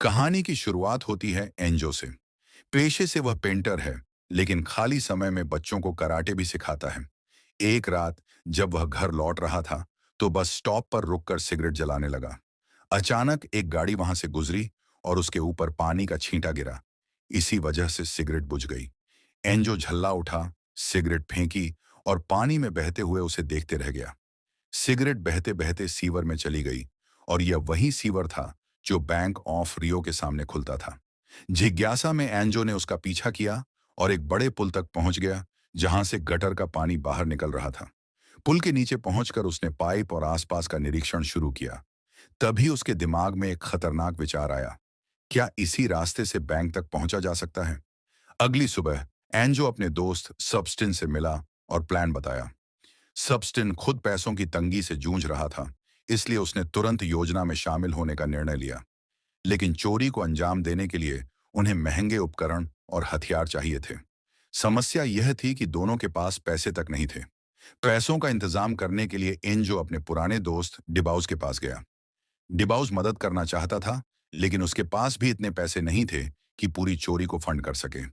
कहानी की शुरुआत होती है एंजो से। पेशे से वह पेंटर है, लेकिन खाली समय में बच्चों को कराटे भी सिखाता है। एक रात जब वह घर लौट रहा था, तो बस स्टॉप पर रुककर सिगरेट जलाने लगा। अचानक एक गाड़ी वहां से गुजरी और उसके ऊपर पानी का छींटा गिरा। इसी वजह से सिगरेट बुझ गई। एंजो झल्ला उठा, सिगरेट फेंकी और पानी में बहते हुए उसे देखते रह गया। सिगरेट बहते बहते सीवर में चली गई और यह वही सीवर था जो बैंक ऑफ रियो के सामने खुलता था। जिज्ञासा में एंजो ने उसका पीछा किया और एक बड़े पुल तक पहुंच गया, जहां से गटर का पानी बाहर निकल रहा था। पुल के नीचे पहुंचकर उसने पाइप और आसपास का निरीक्षण शुरू किया। तभी उसके दिमाग में एक खतरनाक विचार आया। क्या इसी रास्ते से बैंक तक पहुंचा जा सकता है? अगली सुबह एंजो अपने दोस्त सबस्टिन से मिला और प्लान बताया। सबस्टिन खुद पैसों की तंगी से जूझ रहा था, इसलिए उसने तुरंत योजना में शामिल होने का निर्णय लिया। लेकिन चोरी को अंजाम देने के लिए उन्हें महंगे उपकरण और हथियार चाहिए थे। समस्या यह थी कि दोनों के पास पैसे तक नहीं थे। पैसों का इंतजाम करने के लिए एंजो अपने पुराने दोस्त डिबाउस के पास गया। डिबाउस मदद करना चाहता था, लेकिन उसके पास भी इतने पैसे नहीं थे कि पूरी चोरी को फंड कर सके।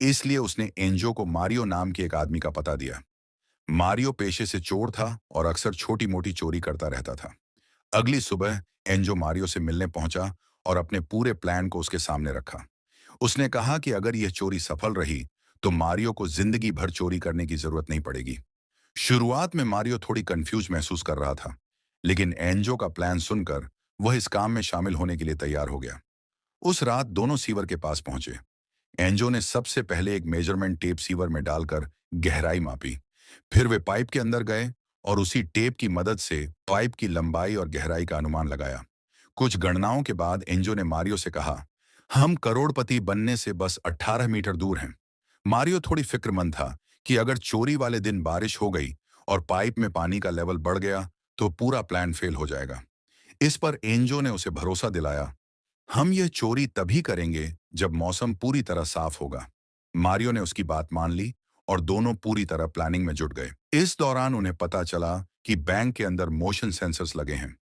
इसलिए उसने एंजो को मारियो नाम के एक आदमी का पता दिया। मारियो पेशे से चोर था और अक्सर छोटी मोटी चोरी करता रहता था। अगली सुबह एंजो मारियो से मिलने पहुंचा और अपने पूरे प्लान को उसके सामने रखा। उसने कहा कि अगर यह चोरी सफल रही तो मारियो को जिंदगी भर चोरी करने की जरूरत नहीं पड़ेगी। शुरुआत में मारियो थोड़ी कंफ्यूज महसूस कर रहा था, लेकिन एंजो का प्लान सुनकर वह इस काम में शामिल होने के लिए तैयार हो गया। उस रात दोनों सीवर के पास पहुंचे। एंजो ने सबसे पहले एक मेजरमेंट टेप सीवर में डालकर गहराई मापी। फिर वे पाइप के अंदर गए और उसी टेप की मदद से पाइप की लंबाई और गहराई का अनुमान लगाया। कुछ गणनाओं के बाद एंजो ने मारियो से कहा, हम करोड़पति बनने से बस 18 मीटर दूर हैं। मारियो थोड़ी फिक्रमंद था कि अगर चोरी वाले दिन बारिश हो गई और पाइप में पानी का लेवल बढ़ गया तो पूरा प्लान फेल हो जाएगा। इस पर एंजो ने उसे भरोसा दिलाया, हम यह चोरी तभी करेंगे जब मौसम पूरी तरह साफ होगा। मारियो ने उसकी बात मान ली और दोनों पूरी तरह प्लानिंग में जुट गए। इस दौरान उन्हें पता चला कि बैंक के अंदर मोशन सेंसर्स लगे हैं।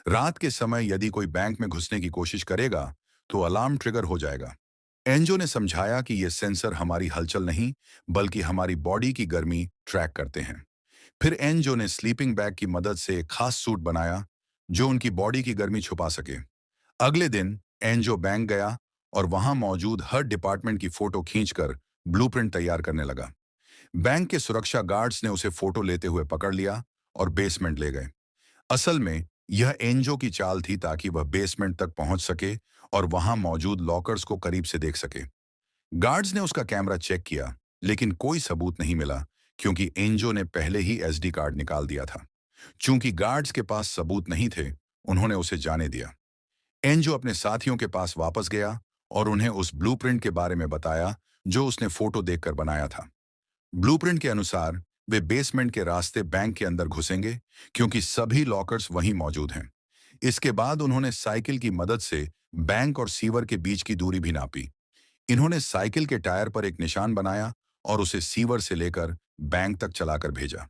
रात के समय यदि कोई बैंक में घुसने की कोशिश करेगा तो अलार्म ट्रिगर हो जाएगा। एंजो ने समझाया कि ये सेंसर हमारी हलचल नहीं, बल्कि हमारी बॉडी की गर्मी ट्रैक करते हैं। फिर एंजो ने स्लीपिंग बैग की मदद से एक खास सूट बनाया जो उनकी बॉडी की गर्मी छुपा सके। अगले दिन एंजो बैंक गया और वहां मौजूद हर डिपार्टमेंट की फोटो खींचकर ब्लूप्रिंट तैयार करने लगा। बैंक के सुरक्षा गार्ड्स ने उसे फोटो लेते हुए पकड़ लिया और बेसमेंट ले गए। असल में यह एंजो की चाल थी ताकि वह बेसमेंट तक पहुंच सके और वहां मौजूद लॉकर्स को करीब से देख सके। गार्ड्स ने उसका कैमरा चेक किया, लेकिन कोई सबूत नहीं मिला, क्योंकि एंजो ने पहले ही एसडी कार्ड निकाल दिया था। चूंकि गार्ड्स के पास सबूत नहीं थे, उन्होंने उसे जाने दिया। एंजो अपने साथियों के पास वापस गया और उन्हें उस ब्लूप्रिंट के बारे में बताया जो उसने फोटो देखकर बनाया था। ब्लूप्रिंट के अनुसार वे बेसमेंट के रास्ते बैंक के अंदर घुसेंगे, क्योंकि सभी लॉकर्स वहीं मौजूद हैं। इसके बाद उन्होंने साइकिल की मदद से बैंक और सीवर के बीच की दूरी भी नापी। इन्होंने साइकिल के टायर पर एक निशान बनाया और उसे सीवर से लेकर बैंक तक चलाकर भेजा।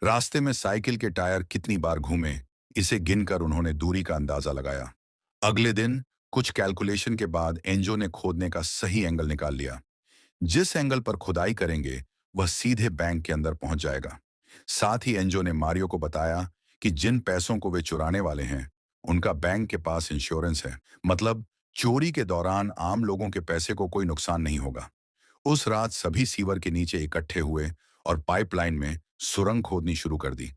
रास्ते में साइकिल के टायर कितनी बार घूमे, इसे गिनकर उन्होंने दूरी का अंदाजा लगाया। अगले दिन कुछ कैलकुलेशन के बाद एंजो ने खोदने का सही एंगल निकाल लिया। जिस एंगल पर खुदाई करेंगे वह सीधे बैंक के अंदर पहुंच जाएगा। साथ ही एंजो ने मारियो को बताया कि जिन पैसों को वे चुराने वाले हैं उनका बैंक के पास इंश्योरेंस है, मतलब चोरी के दौरान आम लोगों के पैसे को कोई नुकसान नहीं होगा। उस रात सभी सीवर के नीचे इकट्ठे हुए और पाइपलाइन में सुरंग खोदनी शुरू कर दी।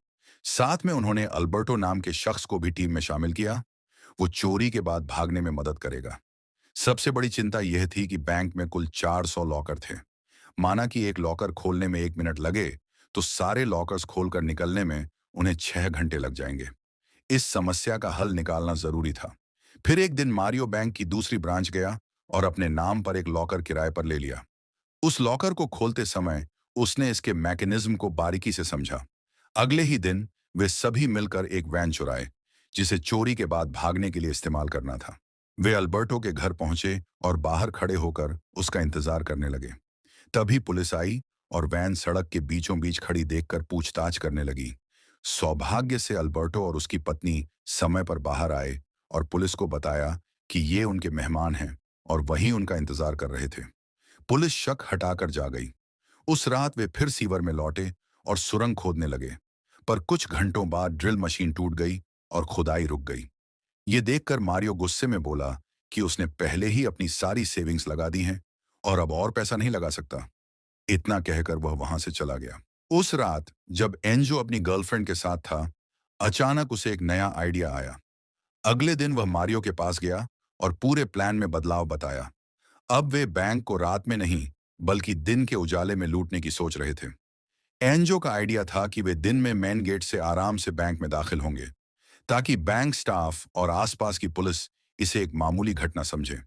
साथ में उन्होंने अल्बर्टो नाम के शख्स को भी टीम में शामिल किया। वो चोरी के बाद भागने में मदद करेगा। सबसे बड़ी चिंता यह थी कि बैंक में कुल 400 लॉकर थे। माना कि एक लॉकर खोलने में 1 मिनट लगे, तो सारे लॉकर्स खोलकर निकलने में उन्हें 6 घंटे लग जाएंगे। इस समस्या का हल निकालना जरूरी था। फिर एक दिन मारियो बैंक की दूसरी ब्रांच गया और अपने नाम पर एक लॉकर किराए पर ले लिया। उस लॉकर को खोलते समय उसने इसके मैकेनिज्म को बारीकी से समझा। अगले ही दिन वे सभी मिलकर एक वैन चुराए, जिसे चोरी के बाद भागने के लिए इस्तेमाल करना था। वे अल्बर्टो के घर पहुंचे और बाहर खड़े होकर उसका इंतजार करने लगे। तभी पुलिस आई और वैन सड़क के बीचों बीच खड़ी देखकर पूछताछ करने लगी। सौभाग्य से अल्बर्टो और उसकी पत्नी समय पर बाहर आए और पुलिस को बताया कि ये उनके मेहमान हैं और वहीं उनका इंतजार कर रहे थे। पुलिस शक हटाकर जा गई। उस रात वे फिर सीवर में लौटे और सुरंग खोदने लगे। पर कुछ घंटों बाद ड्रिल मशीन टूट गई और खुदाई रुक गई। ये देखकर मारियो गुस्से में बोला कि उसने पहले ही अपनी सारी सेविंग्स लगा दी हैं और अब और पैसा नहीं लगा सकता। इतना कहकर वह वहां से चला गया। उस रात जब एंजो अपनी गर्लफ्रेंड के साथ था, अचानक उसे एक नया आइडिया आया। अगले दिन वह मारियो के पास गया और पूरे प्लान में बदलाव बताया। अब वे बैंक को रात में नहीं, बल्कि दिन के उजाले में लूटने की सोच रहे थे। एंजो का आइडिया था कि वे दिन में मेन गेट से आराम से बैंक में दाखिल होंगे, ताकि बैंक स्टाफ और आसपास की पुलिस इसे एक मामूली घटना समझे।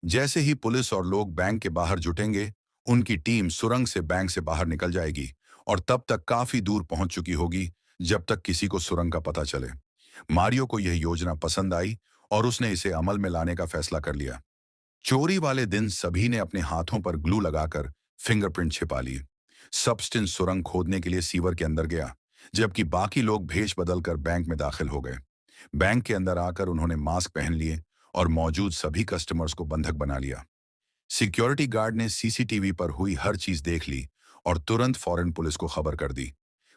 जैसे ही पुलिस और लोग बैंक के बाहर जुटेंगे, उनकी टीम सुरंग से बैंक से बाहर निकल जाएगी और तब तक काफी दूर पहुंच चुकी होगी जब तक किसी को सुरंग का पता चले। मारियो को यह योजना पसंद आई और उसने इसे अमल में लाने का फैसला कर लिया। चोरी वाले दिन सभी ने अपने हाथों पर ग्लू लगाकर फिंगरप्रिंट छिपा लिए। सबस्टेंस सुरंग खोदने के लिए सीवर के अंदर गया, जबकि बाकी लोग भेष बदलकर बैंक में दाखिल हो गए। बैंक के अंदर आकर उन्होंने मास्क पहन लिए और मौजूद सभी कस्टमर्स को बंधक बना लिया। सिक्योरिटी गार्ड ने सीसीटीवी पर हुई हर चीज देख ली और तुरंत फॉरेन पुलिस को खबर कर दी।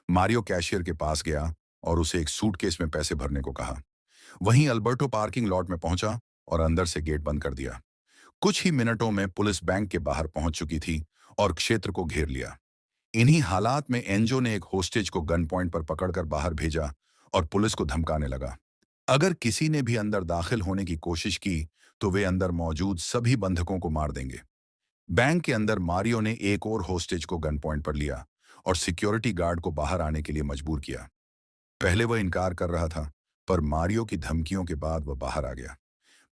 मारियो कैशियर के पास गया और उसे एक सूटकेस में पैसे भरने को कहा। वहीं अल्बर्टो पार्किंग लॉट में पहुंचा और अंदर से गेट बंद कर दिया। कुछ ही मिनटों में पुलिस बैंक के बाहर पहुंच चुकी थी और क्षेत्र को घेर लिया। इन्हीं हालात में एंजो ने एक होस्टेज को गन पॉइंट पर पकड़कर बाहर भेजा और पुलिस को धमकाने लगा। अगर किसी ने भी अंदर दाखिल होने की कोशिश की तो वे अंदर मौजूद सभी बंधकों को मार देंगे। बैंक के अंदर मारियो ने एक और होस्टेज को गन पॉइंट पर लिया और सिक्योरिटी गार्ड को बाहर आने के लिए मजबूर किया। पहले वह इनकार कर रहा था, पर मारियो की धमकियों के बाद वह बाहर आ गया।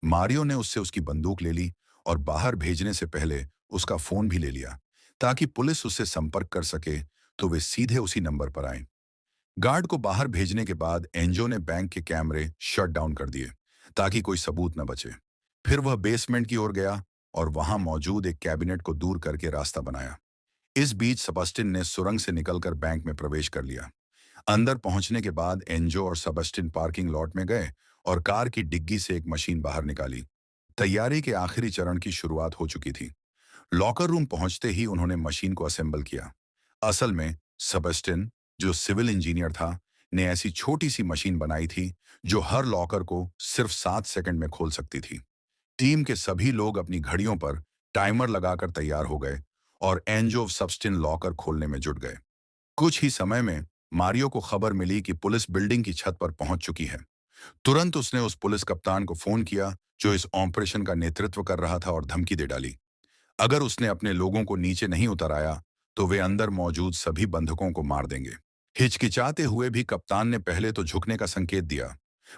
मारियो ने उससे उसकी बंदूक ले ली और बाहर भेजने से पहले उसका फोन भी ले लिया, ताकि पुलिस उससे संपर्क कर सके तो वे सीधे उसी नंबर पर आए। गार्ड को बाहर भेजने के बाद एंजो ने बैंक के कैमरे शट डाउन कर दिए, ताकि कोई सबूत न बचे। फिर वह बेसमेंट की ओर गया और वहां मौजूद एक कैबिनेट को दूर करके रास्ता बनाया। इस बीच सबस्टिन ने सुरंग से निकलकर बैंक में प्रवेश कर लिया। अंदर पहुंचने के बाद एंजो और सबस्टिन पार्किंग लॉट में गए और कार की डिग्गी से एक मशीन बाहर निकाली। तैयारी के आखिरी चरण की शुरुआत हो चुकी थी। लॉकर रूम पहुंचते ही उन्होंने मशीन को असेंबल किया। असल में सबस्टिन, जो सिविल इंजीनियर था, ने ऐसी छोटी सी मशीन बनाई थी जो हर लॉकर को सिर्फ 7 सेकंड में खोल सकती थी। टीम के सभी लोग अपनी घड़ियों पर टाइमर लगाकर तैयार हो गए और एंजो सबस्टिन लॉकर खोलने में जुट गए। कुछ ही समय में मारियो को खबर मिली कि पुलिस बिल्डिंग की छत पर पहुंच चुकी है। तुरंत उसने उस पुलिस कप्तान को फोन किया जो इस ऑपरेशन का नेतृत्व कर रहा था और धमकी दे डाली। अगर उसने अपने लोगों को नीचे नहीं उतराया तो वे अंदर मौजूद सभी बंधकों को मार देंगे। हिचकिचाते हुए भी कप्तान ने पहले तो झुकने का संकेत दिया,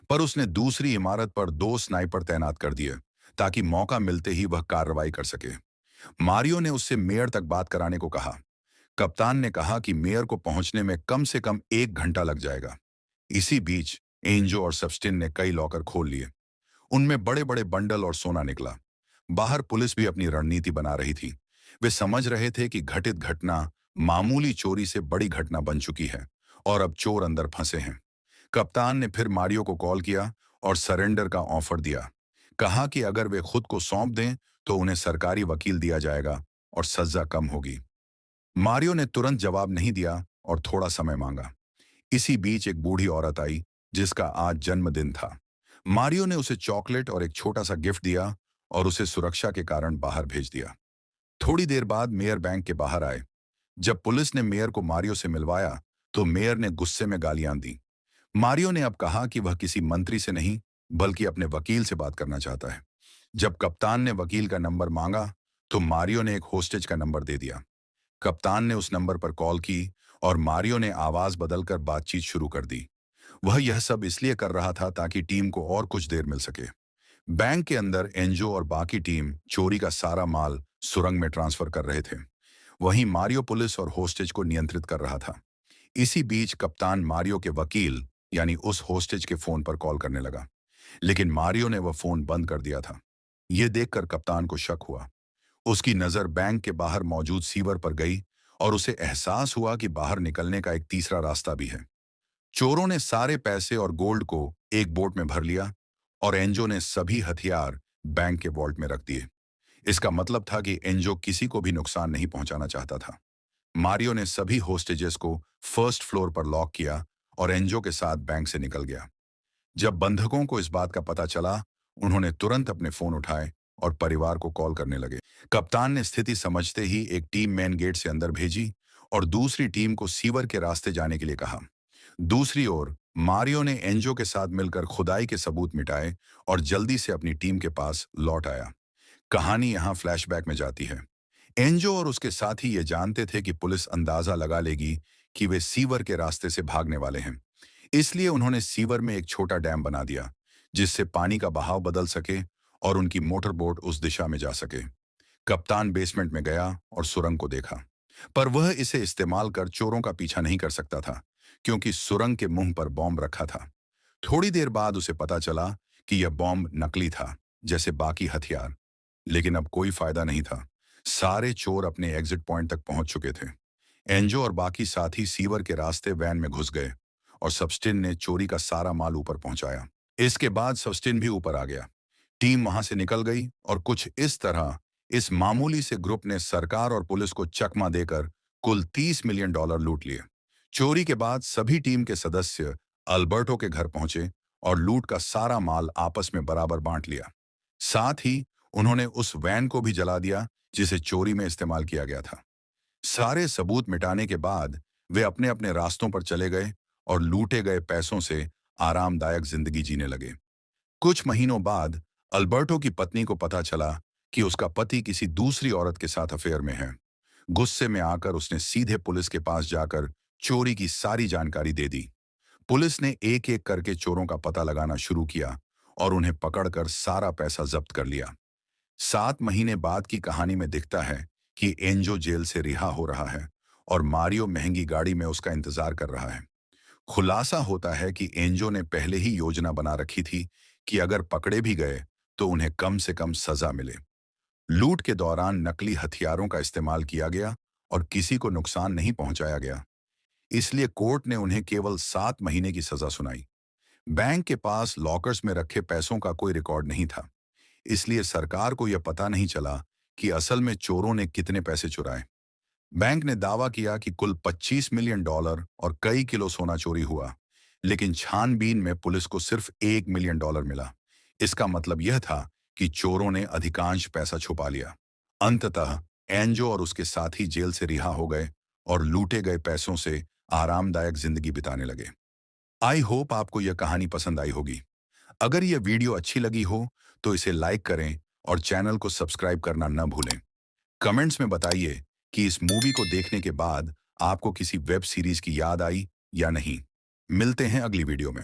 पर उसने दूसरी इमारत पर 2 स्नाइपर तैनात कर दिए ताकि मौका मिलते ही वह कार्रवाई कर सके। मारियो ने उससे मेयर तक बात कराने को कहा। कप्तान ने कहा कि मेयर को पहुंचने में कम से कम 1 घंटा लग जाएगा। इसी बीच एंजो और सबस्टिन ने कई लॉकर खोल लिए। उनमें बड़े बड़े बंडल और सोना निकला। बाहर पुलिस भी अपनी रणनीति बना रही थी। वे समझ रहे थे कि घटित घटना मामूली चोरी से बड़ी घटना बन चुकी है और अब चोर अंदर फंसे हैं। कप्तान ने फिर मारियो को कॉल किया और सरेंडर का ऑफर दिया। कहा कि अगर वे खुद को सौंप दें तो उन्हें सरकारी वकील दिया जाएगा और सजा कम होगी। मारियो ने तुरंत जवाब नहीं दिया और थोड़ा समय मांगा। इसी बीच एक बूढ़ी औरत आई जिसका आज जन्मदिन था। मारियो ने उसे चॉकलेट और एक छोटा सा गिफ्ट दिया और उसे सुरक्षा के कारण बाहर भेज दिया। थोड़ी देर बाद मेयर बैंक के बाहर आए। जब पुलिस ने मेयर को मारियो से मिलवाया तो मेयर ने गुस्से में गालियां दी। मारियो ने अब कहा कि वह किसी मंत्री से नहीं, बल्कि अपने वकील से बात करना चाहता है। जब कप्तान ने वकील का नंबर मांगा तो मारियो ने एक होस्टेज का नंबर दे दिया। कप्तान ने उस नंबर पर कॉल की और मारियो ने आवाज बदलकर बातचीत शुरू कर दी। वह यह सब इसलिए कर रहा था ताकि टीम को और कुछ देर मिल सके। बैंक के अंदर एंजो और बाकी टीम चोरी का सारा माल सुरंग में ट्रांसफर कर रहे थे। वहीं मारियो पुलिस और होस्टेज को नियंत्रित कर रहा था। इसी बीच कप्तान मारियो के वकील यानी उस होस्टेज के फोन पर कॉल करने लगा, लेकिन मारियो ने वह फोन बंद कर दिया था। यह देखकर कप्तान को शक हुआ। उसकी नजर बैंक के बाहर मौजूद सीवर पर गई और उसे एहसास हुआ कि बाहर निकलने का एक तीसरा रास्ता भी है। चोरों ने सारे पैसे और गोल्ड को एक बोट में भर लिया और एंजो ने सभी हथियार बैंक के वॉल्ट में रख दिए। इसका मतलब था कि एंजो किसी को भी नुकसान नहीं पहुंचाना चाहता था। मारियो ने सभी होस्टेजेस को फर्स्ट फ्लोर पर लॉक किया और एंजो के साथ बैंक से निकल गया। जब बंधकों को इस बात का पता चला, उन्होंने तुरंत अपने फोन उठाए और परिवार को कॉल करने लगे। कप्तान ने स्थिति समझते ही एक टीम मेन गेट से अंदर भेजी और दूसरी टीम को सीवर के रास्ते जाने के लिए कहा। दूसरी ओर मारियो ने एंजो के साथ मिलकर खुदाई के सबूत मिटाए और जल्दी से अपनी टीम के पास लौट आया। कहानी यहाँ फ्लैशबैक में जाती है। एंजो और उसके साथी ये जानते थे कि पुलिस अंदाजा लगा लेगी कि वे सीवर के रास्ते से भागने वाले हैं। इसलिए उन्होंने सीवर में एक छोटा डैम बना दिया, जिससे पानी का बहाव बदल सके और उनकी मोटर बोट उस दिशा में जा सके। कप्तान बेसमेंट में गया और सुरंग को देखा, पर वह इसे इस्तेमाल कर चोरों का पीछा नहीं कर सकता था, क्योंकि सुरंग के मुंह पर बॉम्ब रखा था। थोड़ी देर बाद उसे पता चला कि यह बॉम्ब नकली था, जैसे बाकी हथियार। लेकिन अब कोई फायदा नहीं था। सारे चोर अपने एग्जिट पॉइंट तक पहुंच चुके थे। एंजो और बाकी साथी सीवर के रास्ते वैन में घुस गए और सबस्टिन ने चोरी का सारा माल ऊपर पहुंचाया। इसके बाद सबस्टिन भी ऊपर आ गया। टीम वहां से निकल गई और कुछ इस तरह इस मामूली से ग्रुप ने सरकार और पुलिस को चकमा देकर कुल $30 मिलियन लूट लिए। चोरी के बाद सभी टीम के सदस्य अल्बर्टो के घर पहुंचे और लूट का सारा माल आपस में बराबर बांट लिया। साथ ही उन्होंने उस वैन को भी जला दिया जिसे चोरी में इस्तेमाल किया गया था। सारे सबूत मिटाने के बाद वे अपने अपने रास्तों पर चले गए और लूटे गए पैसों से आरामदायक जिंदगी जीने लगे। कुछ महीनों बाद अल्बर्टो की पत्नी को पता चला कि उसका पति किसी दूसरी औरत के साथ अफेयर में है। गुस्से में आकर उसने सीधे पुलिस के पास जाकर चोरी की सारी जानकारी दे दी। पुलिस ने एक एक करके चोरों का पता लगाना शुरू किया और उन्हें पकड़कर सारा पैसा जब्त कर लिया। 7 महीने बाद की कहानी में दिखता है कि एंजो जेल से रिहा हो रहा है और मारियो महंगी गाड़ी में उसका इंतजार कर रहा है। खुलासा होता है कि एंजो ने पहले ही योजना बना रखी थी कि अगर पकड़े भी गए तो उन्हें कम से कम सजा मिले। लूट के दौरान नकली हथियारों का इस्तेमाल किया गया और किसी को नुकसान नहीं पहुंचाया गया, इसलिए कोर्ट ने उन्हें केवल 7 महीने की सजा सुनाई। बैंक के पास लॉकर्स में रखे पैसों का कोई रिकॉर्ड नहीं था, इसलिए सरकार को यह पता नहीं चला कि असल में चोरों ने कितने पैसे चुराए। बैंक ने दावा किया कि कुल $25 मिलियन और कई किलो सोना चोरी हुआ, लेकिन छानबीन में पुलिस को सिर्फ $1 मिलियन मिला। इसका मतलब यह था कि चोरों ने अधिकांश पैसा छुपा लिया। अंततः एंजो और उसके साथी जेल से रिहा हो गए और लूटे गए पैसों से आरामदायक जिंदगी बिताने लगे। आई होप आपको यह कहानी पसंद आई होगी। अगर यह वीडियो अच्छी लगी हो तो इसे लाइक करें और चैनल को सब्सक्राइब करना न भूलें। कमेंट्स में बताइए कि इस मूवी को देखने के बाद आपको किसी वेब सीरीज की याद आई या नहीं। मिलते हैं अगली वीडियो में।